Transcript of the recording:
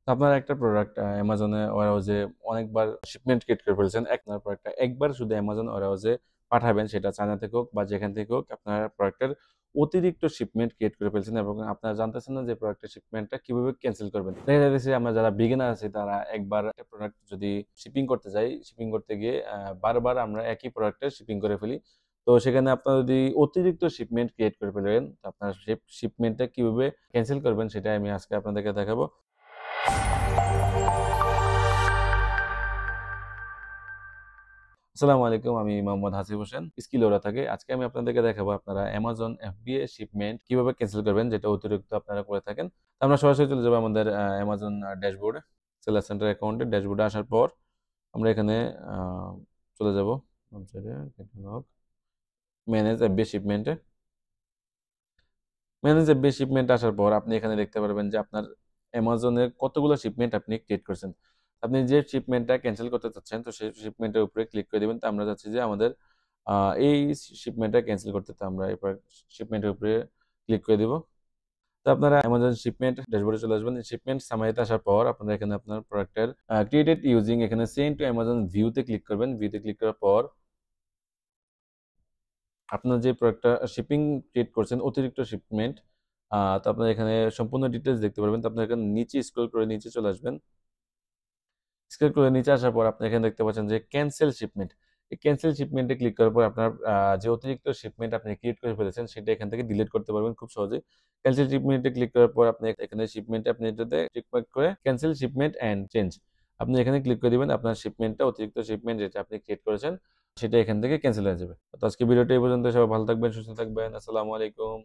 তো আপনার একটা প্রোডাক্ট অ্যামাজনে ওয়ারহাউসে অনেকবার শিপমেন্ট ক্রিয়েট করে ফেলছেন। আপনার প্রোডাক্টটা একবার শুধু অ্যামাজন ওয়ারহাউসে পাঠাবেন, সেটা চায়না থেকে হোক বা যেখান থেকে হোক, আপনার প্রোডাক্টের অতিরিক্ত শিপমেন্ট ক্রিয়েট করে ফেলছেন এবং আপনারা জানতেছেন না যে প্রোডাক্টের শিপমেন্টটা কিভাবে ক্যানসেল করবেন। দেখা যাচ্ছে আমরা যারা বিগিনার আছি তারা একবার একটা প্রোডাক্ট যদি শিপিং করতে যাই, শিপিং করতে গিয়ে বারবার আমরা একই প্রোডাক্টের শিপিং করে ফেলি। তো সেখানে আপনারা যদি অতিরিক্ত শিপমেন্ট ক্রিয়েট করে ফেলেন, তো আপনার শিপমেন্টটা কিভাবে ক্যানসেল করবেন সেটাই আমি আজকে আপনাদেরকে দেখাবো। আসসালামু আলাইকুম। আমি মোহাম্মদ হাসিব হোসেন, স্কিল ওরা থেকে। আজকে আমি আপনাদেরকে দেখাবো আপনারা Amazon FBA শিপমেন্ট কিভাবে ক্যানসেল করবেন, যেটা অতিরিক্ত আপনারা করে থাকেন। তো আমরা সরাসরি চলে যাবো আমাদের Amazon ড্যাশবোর্ডে। সেলার সেন্টার অ্যাকাউন্টে ড্যাশবোর্ডে আসার পর আমরা এখানে আ চলে যাবো বাম সাইডে ক্যাটালগ, ম্যানেজ FBA শিপমেন্টে। ম্যানেজ FBA শিপমেন্ট আসার পর আপনি এখানে দেখতে পারবেন যে আপনার Amazon এর কতগুলো শিপমেন্ট আপনি ক্রিয়েট করেছেন। আপনি যে শিপমেন্টটা ক্যানসেল করতে চাচ্ছেন, তো সেই শিপমেন্টের উপরে ক্লিক করে দিবেন। তো আমরা চাচ্ছি যে আমাদের আ এই শিপমেন্টটা ক্যানসেল করতে। তো আমরা এরপর শিপমেন্টের উপরে ক্লিক করে দিব। তো আপনারা Amazon শিপমেন্ট ড্যাশবোর্ডে চলে আসবেন। শিপমেন্ট সামারিতে আসার পর আপনারা এখানে আপনার প্রোডাক্টের ক্রিয়েটেড ইউজিং এখানে সেন্ড টু Amazon ভিউতে ক্লিক করবেন। ভিউতে ক্লিক করার পর আপনার যে প্রোডাক্টটা শিপিং ক্রিয়েট করছেন অতিরিক্ত শিপমেন্ট, তো আপনার এখানে সম্পূর্ণ ডিটেইলস দেখতে পারবেন। তো আপনার এখানে নিচে স্ক্রল করে নিচে চলে আসবেন। স্ক্রল করে নিচে আসার পর আপনি এখানে দেখতে পাচ্ছেন যে ক্যানসেল শিপমেন্ট। এই ক্যানসেল শিপমেন্টে ক্লিক করার পর আপনার যে অতিরিক্ত শিপমেন্ট আপনি ক্রিয়েট করে ফেলেছেন সেটা এখান থেকে ডিলিট করতে পারবেন খুব সহজেই। ক্যানসেল শিপমেন্টে ক্লিক করার পর আপনি এখানে শিপমেন্টে আপনি এটাতে টিক মার্ক করে ক্যানসেল শিপমেন্ট অ্যান্ড চেঞ্জ। আপনি এখানে ক্লিক করে দিবেন। আপনার শিপমেন্টটা অতিরিক্ত শিপমেন্ট যেটা আপনি ক্রিয়েট করেছেন সেটা এখান থেকে ক্যানসেল হয়ে যাবে। তো আজকে ভিডিওটা এই পর্যন্ত। সবাই ভালো থাকবেন, সুস্থ থাকবেন। আসসালামু আলাইকুম।